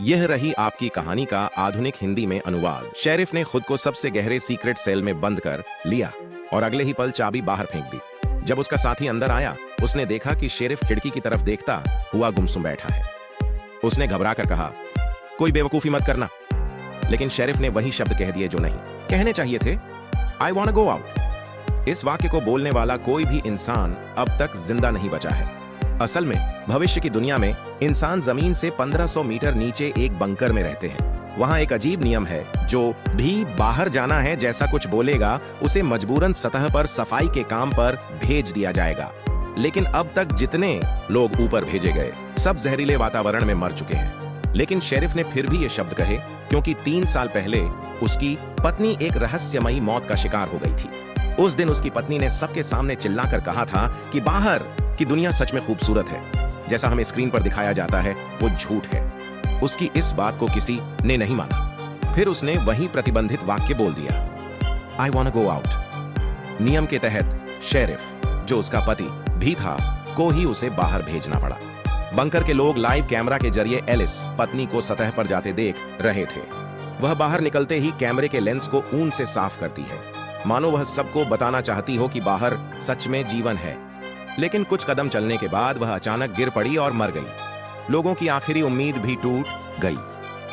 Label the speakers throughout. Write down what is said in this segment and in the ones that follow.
Speaker 1: यह रही आपकी कहानी का आधुनिक हिंदी में अनुवाद। शेरिफ ने खुद को सबसे गहरे सीक्रेट सेल में बंद कर लिया और अगले ही पल चाबी बाहर फेंक दी। जब उसका साथी अंदर आया, उसने देखा कि शेरिफ खिड़की की तरफ देखता हुआ गुमसुम बैठा है। उसने घबरा कर कहा, कोई बेवकूफी मत करना। लेकिन शेरिफ ने वही शब्द कह दिए जो नहीं कहने चाहिए थे, आई वांट गो आउट। इस वाक्य को बोलने वाला कोई भी इंसान अब तक जिंदा नहीं बचा है। असल में भविष्य की दुनिया में इंसान जमीन से 1500 मीटर नीचे एक बंकर में रहते हैं। वहां एक अजीब नियम है, जो भी बाहर जाना है जैसा कुछ बोलेगा उसे मजबूरन सतह पर सफाई के काम पर भेज दिया जाएगा। लेकिन अब तक जितने लोग ऊपर भेजे गए सब जहरीले वातावरण में मर चुके हैं। लेकिन शेरिफ ने फिर भी ये शब्द कहे क्योंकि 3 साल पहले उसकी पत्नी एक रहस्यमयी मौत का शिकार हो गई थी। उस दिन उसकी पत्नी ने सबके सामने चिल्लाकर कहा था कि बाहर की दुनिया सच में खूबसूरत है, जैसा हमें स्क्रीन पर दिखाया जाता है वो झूठ है। उसकी इस बात को किसी ने नहीं माना। फिर उसने वही प्रतिबंधित वाक्य बोल दिया, आई वांट गो आउट। नियम के तहत शेरिफ, जो उसका पति भी था, को ही उसे बाहर भेजना पड़ा। बंकर के लोग लाइव कैमरा के जरिए एलिस पत्नी को सतह पर जाते देख रहे थे। वह बाहर निकलते ही कैमरे के लेंस को ऊन से साफ करती है, मानो वह सबको बताना चाहती हो कि बाहर सच में जीवन है। लेकिन कुछ कदम चलने के बाद वह अचानक गिर पड़ी और मर गई। लोगों की आखिरी उम्मीद भी टूट गई।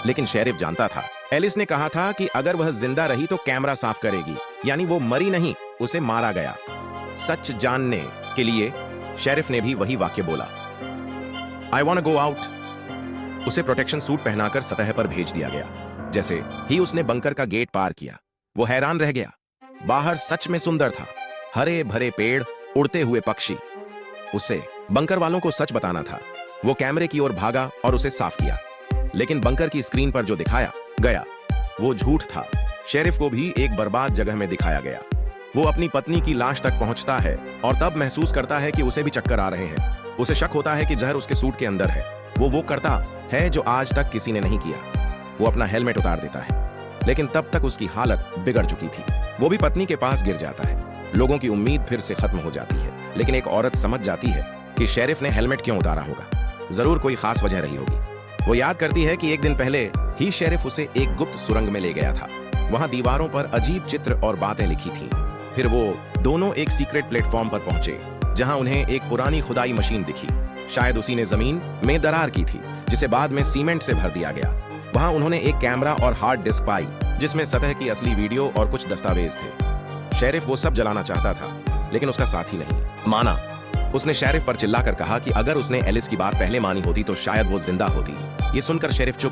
Speaker 1: लेकिन शेरिफ जानता था, एलिस ने कहा था कि अगर वह जिंदा रही तो कैमरा साफ करेगी, यानी वो मरी नहीं, उसे मारा गया। सच जानने के लिए शेरिफ ने भी वही वाक्य बोला, आई वांट गो आउट। उसे प्रोटेक्शन सूट पहनाकर सतह पर भेज दिया गया। जैसे ही उसने बंकर का गेट पार किया, वो हैरान रह गया। बाहर सच में सुंदर था, हरे भरे पेड़, उड़ते हुए पक्षी। उसे बंकर वालों को सच बताना था। वो कैमरे की ओर भागा और उसे साफ किया। लेकिन बंकर की स्क्रीन पर जो दिखाया गया वो झूठ था। शेरिफ को भी एक बर्बाद जगह में दिखाया गया। वो अपनी पत्नी की लाश तक पहुंचता है और तब महसूस करता है कि उसे भी चक्कर आ रहे हैं। उसे शक होता है कि जहर उसके सूट के अंदर है। वो करता है जो आज तक किसी ने नहीं किया। वो अपना हेलमेट उतार देता है। लेकिन तब तक उसकी हालत बिगड़ चुकी थी। वो भी पत्नी के पास गिर जाता है। लोगों की उम्मीद फिर से खत्म हो जाती है। लेकिन एक औरत समझ जाती है कि शेरिफ ने हेलमेट क्यों उतारा होगा। जरूर कोई खास वजह रही होगी। वो याद करती है कि एक दिन पहले ही शेरिफ उसे एक गुप्त सुरंग में ले गया था। वहां दीवारों पर अजीब चित्र और बातें लिखी थीं। फिर वो दोनों एक सीक्रेट प्लेटफॉर्म पर पहुंचे, जहां उन्हें एक पुरानी खुदाई मशीन दिखी। शायद उसी ने जमीन में दरार की थी, जिसे बाद में सीमेंट से भर दिया गया। वहां उन्होंने एक कैमरा और हार्ड डिस्क पाई, जिसमें सतह की असली वीडियो और कुछ दस्तावेज थे। शेरिफ वो सब जलाना चाहता था, लेकिन उसका साथी नहीं माना। उसने शेरिफ पर चिल्लाकर कहा कि अगर उसने एलिस की बात पहले मानी होती तो शायद वो जिंदा होती। ये सुनकर शेरिफ चुप